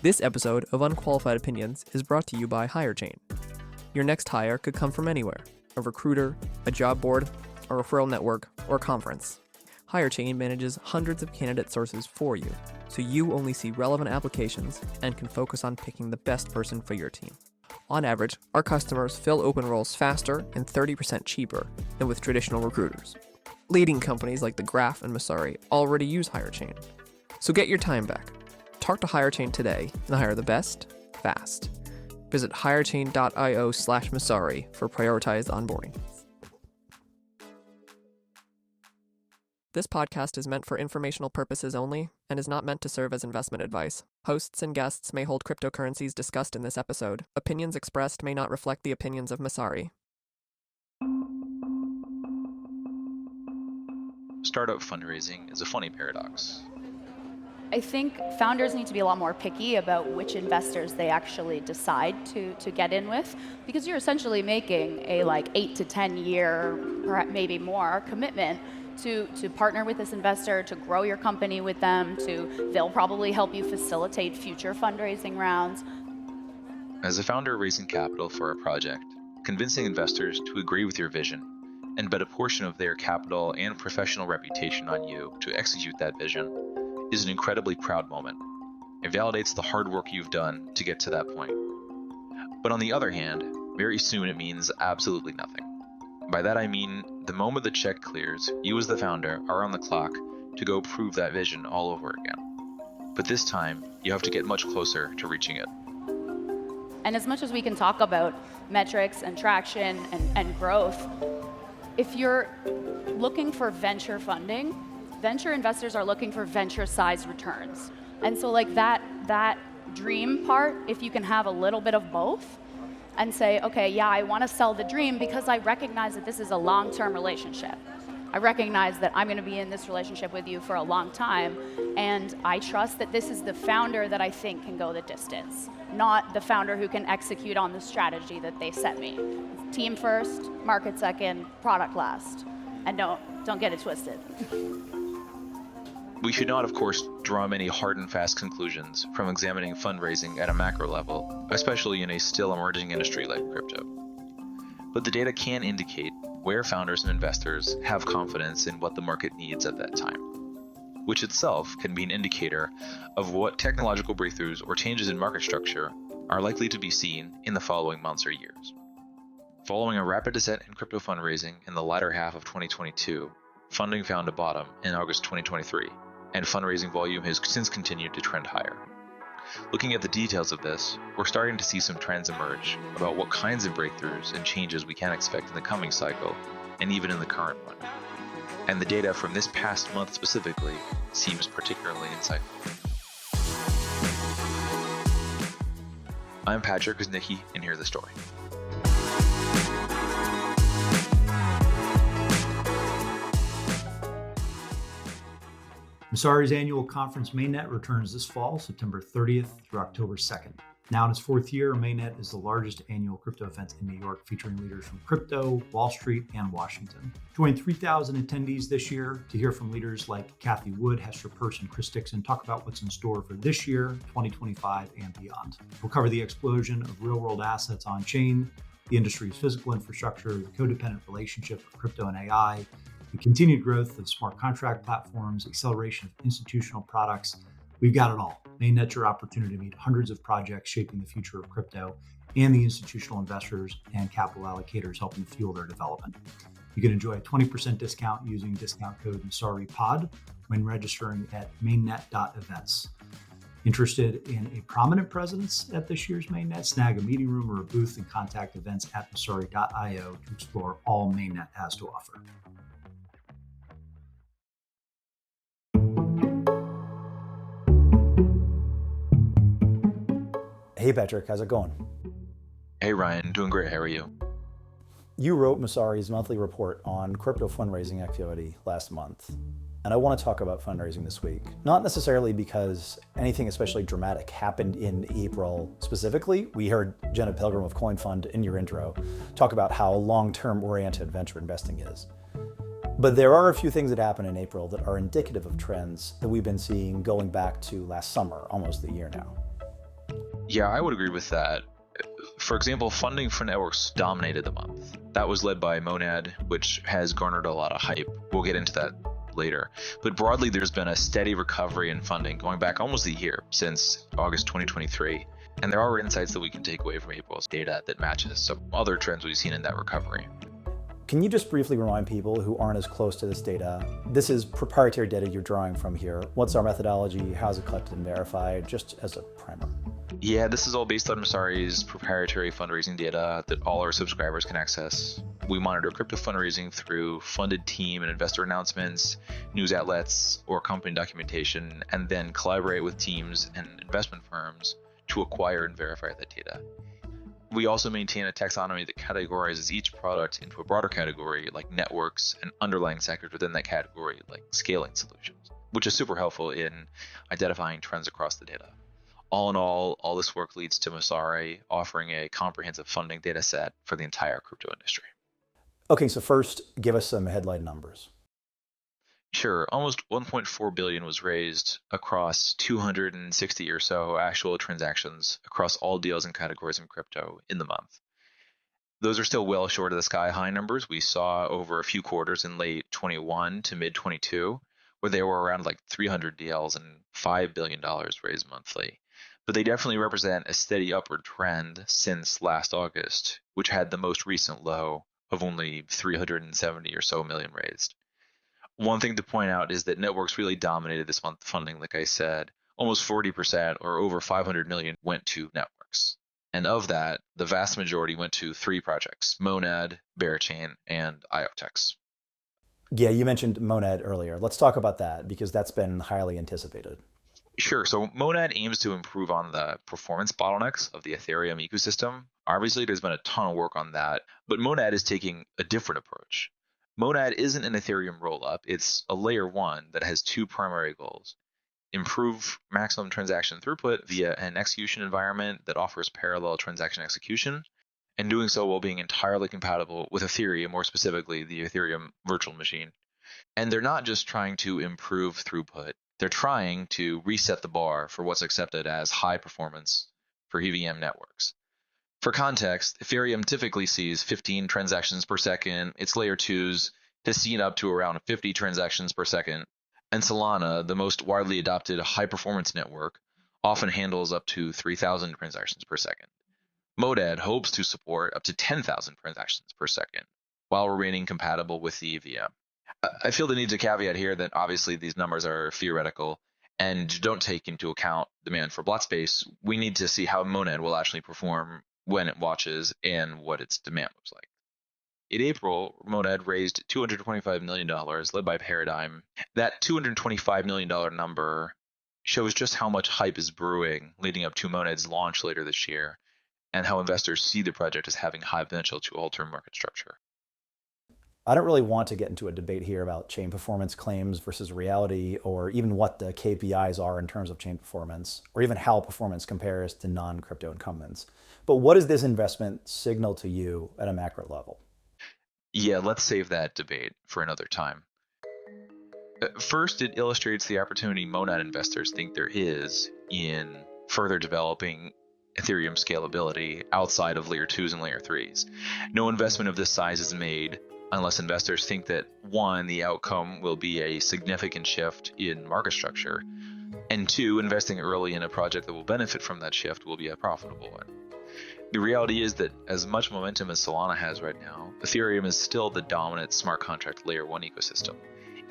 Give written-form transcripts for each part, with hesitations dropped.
This episode of Unqualified Opinions is brought to you by Hirechain. Your next hire could come from anywhere: a recruiter, a job board, a referral network, or a conference. Hirechain manages hundreds of candidate sources for you, so you only see relevant applications and can focus on picking the best person for your team. On average, our customers fill open roles faster and 30% cheaper than with traditional recruiters. Leading companies like The Graph and Messari already use Hirechain. So get your time back. Talk to Hirechain today and hire the best, fast. Visit hirechain.io/Messari for prioritized onboarding. This podcast is meant for informational purposes only and is not meant to serve as investment advice. Hosts and guests may hold cryptocurrencies discussed in this episode. Opinions expressed may not reflect the opinions of Messari. Startup fundraising is a funny paradox. I think founders need to be a lot more picky about which investors they actually decide to get in with, because you're essentially making a 8 to 10 year, perhaps maybe more, commitment to partner with this investor, to grow your company with them, they'll probably help you facilitate future fundraising rounds. As a founder raising capital for a project, convincing investors to agree with your vision and bet a portion of their capital and professional reputation on you to execute that vision is an incredibly proud moment. It validates the hard work you've done to get to that point. But on the other hand, very soon it means absolutely nothing. By that I mean, the moment the check clears, you as the founder are on the clock to go prove that vision all over again. But this time, you have to get much closer to reaching it. And as much as we can talk about metrics and traction and growth, if you're looking for venture funding, venture investors are looking for venture-sized returns. And so that dream part, if you can have a little bit of both and say, okay, yeah, I want to sell the dream because I recognize that this is a long-term relationship. I recognize that I'm going to be in this relationship with you for a long time, and I trust that this is the founder that I think can go the distance, not the founder who can execute on the strategy that they set me. Team first, market second, product last. And don't get it twisted. We should not, of course, draw many hard and fast conclusions from examining fundraising at a macro level, especially in a still emerging industry like crypto. But the data can indicate where founders and investors have confidence in what the market needs at that time, which itself can be an indicator of what technological breakthroughs or changes in market structure are likely to be seen in the following months or years. Following a rapid descent in crypto fundraising in the latter half of 2022, funding found a bottom in August 2023. And fundraising volume has since continued to trend higher. Looking at the details of this, we're starting to see some trends emerge about what kinds of breakthroughs and changes we can expect in the coming cycle, and even in the current one. And the data from this past month specifically seems particularly insightful. I'm Patryk Krasnicki, and here's the story. Messari's annual conference Mainnet returns this fall, September 30th through October 2nd. Now in its fourth year, Mainnet is the largest annual crypto event in New York, featuring leaders from crypto, Wall Street, and Washington. Join 3,000 attendees this year to hear from leaders like Cathie Wood, Hester Peirce, and Chris Dixon talk about what's in store for this year, 2025, and beyond. We'll cover the explosion of real-world assets on-chain, the industry's physical infrastructure, the codependent relationship of crypto and AI, the continued growth of smart contract platforms, acceleration of institutional products. We've got it all. Mainnet's your opportunity to meet hundreds of projects shaping the future of crypto and the institutional investors and capital allocators helping to fuel their development. You can enjoy a 20% discount using discount code MessariPod when registering at mainnet.events. Interested in a prominent presence at this year's Mainnet? Snag a meeting room or a booth and contact events at Messari.io to explore all Mainnet has to offer. Hey Patrick, how's it going? Hey Ryan, doing great, how are you? You wrote Messari's monthly report on crypto fundraising activity last month, and I want to talk about fundraising this week. Not necessarily because anything especially dramatic happened in April specifically. We heard Jenna Pilgrim of CoinFund in your intro talk about how long-term oriented venture investing is. But there are a few things that happened in April that are indicative of trends that we've been seeing going back to last summer, almost a year now. Yeah, I would agree with that. For example, funding for networks dominated the month. That was led by Monad, which has garnered a lot of hype. We'll get into that later. But broadly, there's been a steady recovery in funding going back almost a year, since August 2023. And there are insights that we can take away from April's data that matches some other trends we've seen in that recovery. Can you just briefly remind people who aren't as close to this data? This is proprietary data you're drawing from here. What's our methodology? How's it collected and verified? Just as a primer. Yeah, this is all based on Messari's proprietary fundraising data that all our subscribers can access. We monitor crypto fundraising through funded team and investor announcements, news outlets, or company documentation, and then collaborate with teams and investment firms to acquire and verify that data. We also maintain a taxonomy that categorizes each product into a broader category like networks and underlying sectors within that category like scaling solutions, which is super helpful in identifying trends across the data. All in all this work leads to Messari offering a comprehensive funding data set for the entire crypto industry. Okay, so first, give us some headline numbers. Sure, almost 1.4 billion was raised across 260 or so actual transactions across all deals and categories in crypto in the month. Those are still well short of the sky-high numbers we saw over a few quarters in late 21 to mid 22, where they were around like 300 deals and $5 billion raised monthly. But they definitely represent a steady upward trend since last August, which had the most recent low of only 370 or so million raised. One thing to point out is that networks really dominated this month funding, like I said. Almost 40% or over 500 million went to networks. And of that, the vast majority went to three projects: Monad, Hirechain, and IOTEX. Yeah, you mentioned Monad earlier. Let's talk about that because that's been highly anticipated. Sure. So Monad aims to improve on the performance bottlenecks of the Ethereum ecosystem. Obviously, there's been a ton of work on that, but Monad is taking a different approach. Monad isn't an Ethereum rollup. It's a layer one that has two primary goals: improve maximum transaction throughput via an execution environment that offers parallel transaction execution, and doing so while being entirely compatible with Ethereum, more specifically the Ethereum virtual machine. And they're not just trying to improve throughput, they're trying to reset the bar for what's accepted as high performance for EVM networks. For context, Ethereum typically sees 15 transactions per second. Its layer 2s has seen up to around 50 transactions per second. And Solana, the most widely adopted high-performance network, often handles up to 3,000 transactions per second. Monad hopes to support up to 10,000 transactions per second, while remaining compatible with the EVM. I feel the need to caveat here that obviously these numbers are theoretical and don't take into account demand for block space. We need to see how Monad will actually perform when it watches and what its demand looks like. In April, Monad raised $225 million, led by Paradigm. That $225 million number shows just how much hype is brewing leading up to Monad's launch later this year, and how investors see the project as having high potential to alter market structure. I don't really want to get into a debate here about chain performance claims versus reality, or even what the KPIs are in terms of chain performance, or even how performance compares to non-crypto incumbents. But what does this investment signal to you at a macro level? Yeah, let's save that debate for another time. First, it illustrates the opportunity Monad investors think there is in further developing Ethereum scalability outside of layer 2s and layer 3s. No investment of this size is made unless investors think that, one, the outcome will be a significant shift in market structure, and two, investing early in a project that will benefit from that shift will be a profitable one. The reality is that as much momentum as Solana has right now, Ethereum is still the dominant smart contract layer 1 ecosystem.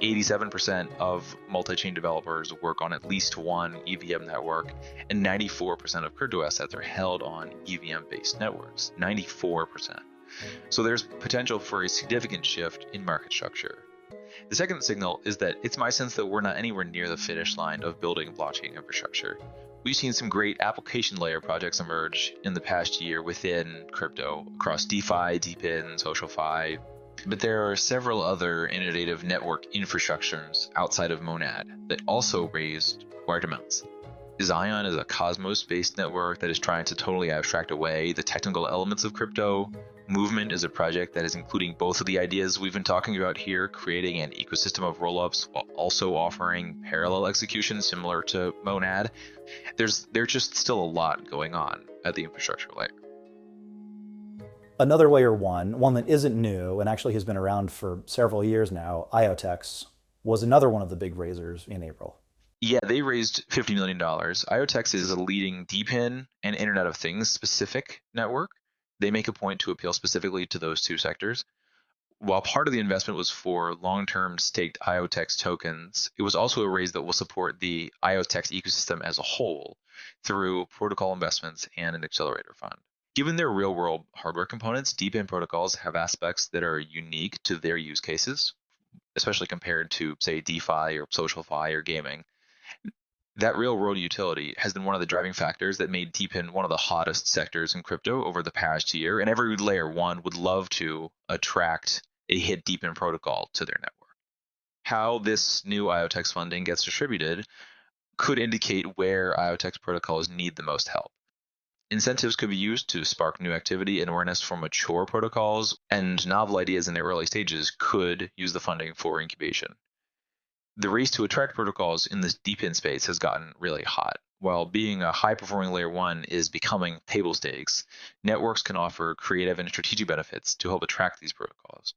87% of multi-chain developers work on at least one EVM network, and 94% of crypto assets are held on EVM-based networks. 94%. So there's potential for a significant shift in market structure. The second signal is that it's my sense that we're not anywhere near the finish line of building blockchain infrastructure. We've seen some great application layer projects emerge in the past year within crypto across DeFi, DePIN, SocialFi, but there are several other innovative network infrastructures outside of Monad that also raised large amounts. Zion is a Cosmos-based network that is trying to totally abstract away the technical elements of crypto. Movement is a project that is including both of the ideas we've been talking about here, creating an ecosystem of rollups while also offering parallel execution similar to Monad. There's just still a lot going on at the infrastructure layer. Another layer one that isn't new and actually has been around for several years now, IoTex, was another one of the big raisers in April. Yeah, they raised $50 million. IoTex is a leading DePIN and Internet of Things specific network. They make a point to appeal specifically to those two sectors. While part of the investment was for long-term staked IoTex tokens, it was also a raise that will support the IoTex ecosystem as a whole through protocol investments and an accelerator fund. Given their real-world hardware components, DePIN protocols have aspects that are unique to their use cases, especially compared to, say, DeFi or SocialFi or gaming. That real-world utility has been one of the driving factors that made DePIN one of the hottest sectors in crypto over the past year, and every layer one would love to attract a hit DePIN protocol to their network. How this new IoTex funding gets distributed could indicate where IoTex protocols need the most help. Incentives could be used to spark new activity and awareness for mature protocols, and novel ideas in their early stages could use the funding for incubation. The race to attract protocols in this DePIN space has gotten really hot. While being a high-performing layer one is becoming table stakes, networks can offer creative and strategic benefits to help attract these protocols.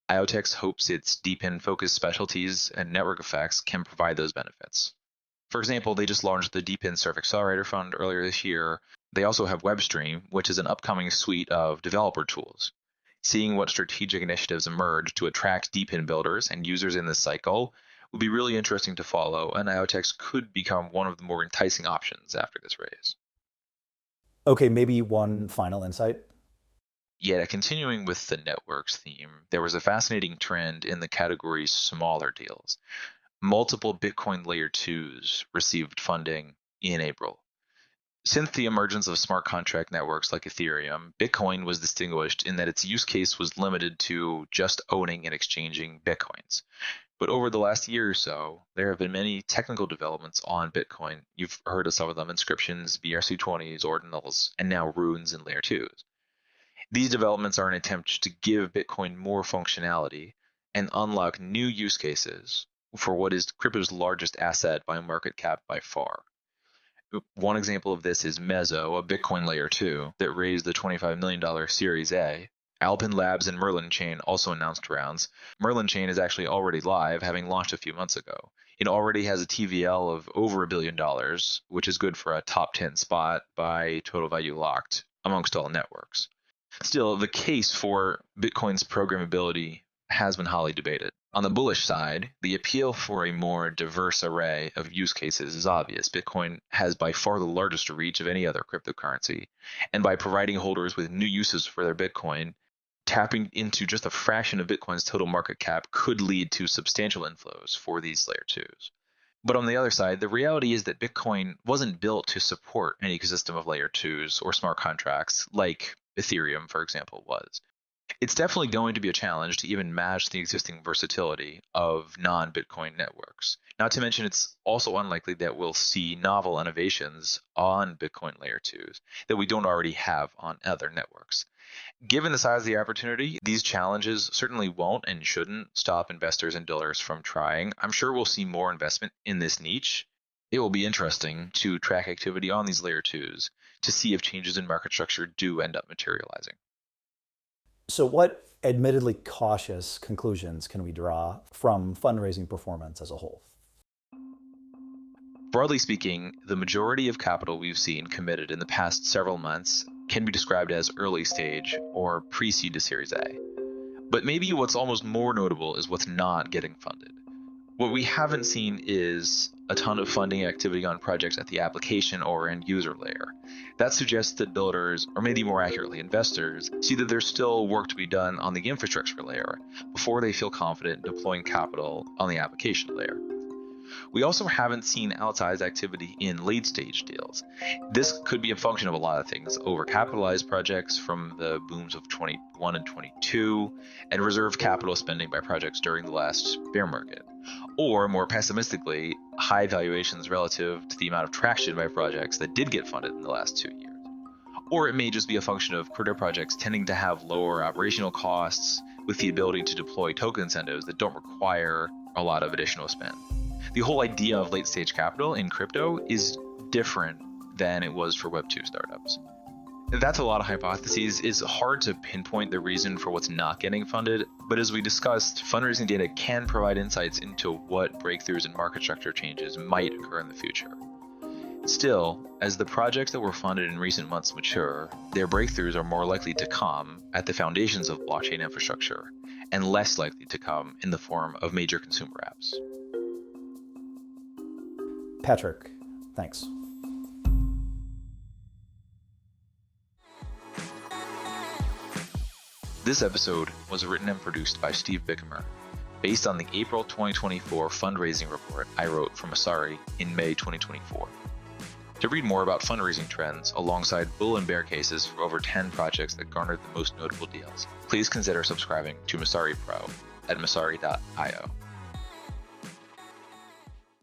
IoTex hopes its DePIN-focused specialties and network effects can provide those benefits. For example, they just launched the DePIN Surf Accelerator Fund earlier this year. They also have WebStream, which is an upcoming suite of developer tools. Seeing what strategic initiatives emerge to attract DePIN builders and users in this cycle would be really interesting to follow, and IoTex could become one of the more enticing options after this raise. Okay, maybe one final insight. Yet, continuing with the networks theme, there was a fascinating trend in the category's smaller deals. Multiple Bitcoin Layer 2s received funding in April. Since the emergence of smart contract networks like Ethereum, Bitcoin was distinguished in that its use case was limited to just owning and exchanging Bitcoins. But over the last year or so, there have been many technical developments on Bitcoin. You've heard of some of them: inscriptions, BRC20s, ordinals, and now runes and Layer 2s. These developments are an attempt to give Bitcoin more functionality and unlock new use cases for what is crypto's largest asset by market cap by far. One example of this is Mezzo, a Bitcoin Layer 2 that raised the $25 million Series A. Alpin Labs and Merlin Chain also announced rounds. Merlin Chain is actually already live, having launched a few months ago. It already has a TVL of over $1 billion, which is good for a top 10 spot by total value locked amongst all networks. Still, the case for Bitcoin's programmability has been hotly debated. On the bullish side, the appeal for a more diverse array of use cases is obvious. Bitcoin has by far the largest reach of any other cryptocurrency, and by providing holders with new uses for their Bitcoin, tapping into just a fraction of Bitcoin's total market cap could lead to substantial inflows for these Layer 2s. But on the other side, the reality is that Bitcoin wasn't built to support an ecosystem of Layer 2s or smart contracts like Ethereum, for example, was. It's definitely going to be a challenge to even match the existing versatility of non-Bitcoin networks. Not to mention, it's also unlikely that we'll see novel innovations on Bitcoin Layer 2s that we don't already have on other networks. Given the size of the opportunity, these challenges certainly won't and shouldn't stop investors and dealers from trying. I'm sure we'll see more investment in this niche. It will be interesting to track activity on these Layer 2s to see if changes in market structure do end up materializing. So what admittedly cautious conclusions can we draw from fundraising performance as a whole? Broadly speaking, the majority of capital we've seen committed in the past several months can be described as early stage or pre-seed to Series A. But maybe what's almost more notable is what's not getting funded. What we haven't seen is a ton of funding activity on projects at the application or end user layer. That suggests that builders, or maybe more accurately investors, see that there's still work to be done on the infrastructure layer before they feel confident in deploying capital on the application layer. We also haven't seen outsized activity in late-stage deals. This could be a function of a lot of things: overcapitalized projects from the booms of 21 and 22, and reserved capital spending by projects during the last bear market. Or, more pessimistically, high valuations relative to the amount of traction by projects that did get funded in the last 2 years. Or it may just be a function of crypto projects tending to have lower operational costs with the ability to deploy token incentives that don't require a lot of additional spend. The whole idea of late stage capital in crypto is different than it was for Web 2 startups. That's a lot of hypotheses. It's hard to pinpoint the reason for what's not getting funded, but as we discussed, fundraising data can provide insights into what breakthroughs and market structure changes might occur in the future. Still, as the projects that were funded in recent months mature, their breakthroughs are more likely to come at the foundations of blockchain infrastructure and less likely to come in the form of major consumer apps. Patryk, thanks. This episode was written and produced by Steve Bichimer, based on the April 2024 fundraising report I wrote for Messari in May 2024. To read more about fundraising trends alongside bull and bear cases for over 10 projects that garnered the most notable deals, please consider subscribing to Messari Pro at messari.io.